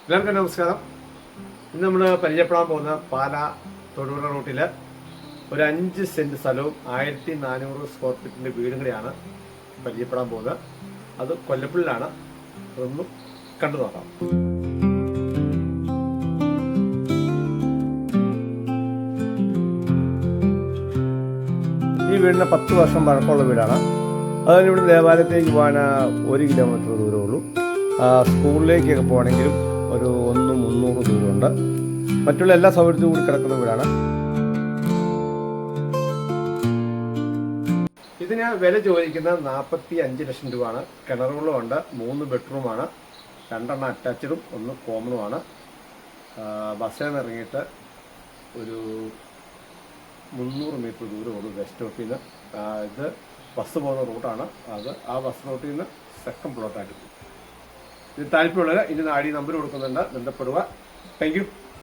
എല്ലാവർക്കും നമസ്കാരം. ഇന്ന് നമ്മൾ പരിചയപ്പെടാൻ പോകുന്ന പാലാ തൊടുപുഴ റൂട്ടിൽ ഒരു 5 സെന്റ് സ്ഥലവും 1400 സ്ക്വയർ ഫീറ്റിന്റെ വീടും കൂടിയാണ് പരിചയപ്പെടാൻ പോകുന്നത്. അത് കൊല്ലപ്പള്ളിയിലാണ്. അതൊന്നും കണ്ടു നോക്കാം. ഈ വീടിന് 10 വർഷം പഴക്കമുള്ള വീടാണ്. അതിന് ഇവിടെ ദേവാലയത്തേക്ക് പോകാൻ 1 കിലോമീറ്റർ ദൂരമുള്ളൂ. സ്കൂളിലേക്കൊക്കെ പോകണമെങ്കിലും ഒരു 300 ദൂരമുണ്ട്. മറ്റുള്ള എല്ലാ സൗകര്യത്തിലും കൂടി കിടക്കുന്ന വീടാണ്. ഇതിന് വില ചോദിക്കുന്നത് 45 ലക്ഷം രൂപയാണ്. കിണറുകളുമുണ്ട്. 3 ബെഡ്റൂമാണ്. 2 അറ്റാച്ചഡും 1 കോമണുമാണ്. ബസ്സിൽ നിന്ന് ഇറങ്ങിയിട്ട് ഒരു 300 മീറ്റർ ദൂരമുള്ളൂ ബസ് സ്റ്റോപ്പിൽ നിന്ന്. ഇത് ബസ് പോകുന്ന റൂട്ടാണ്. ആ ബസ് റൂട്ടിൽ നിന്ന് സെക്കൻഡ് പ്ലോട്ടായിട്ട് പോകും. ഇത് താല്പര്യമുള്ളവർ ഇതിന് ID നമ്പർ കൊടുക്കുന്നുണ്ട്, ബന്ധപ്പെടുക. Thank you.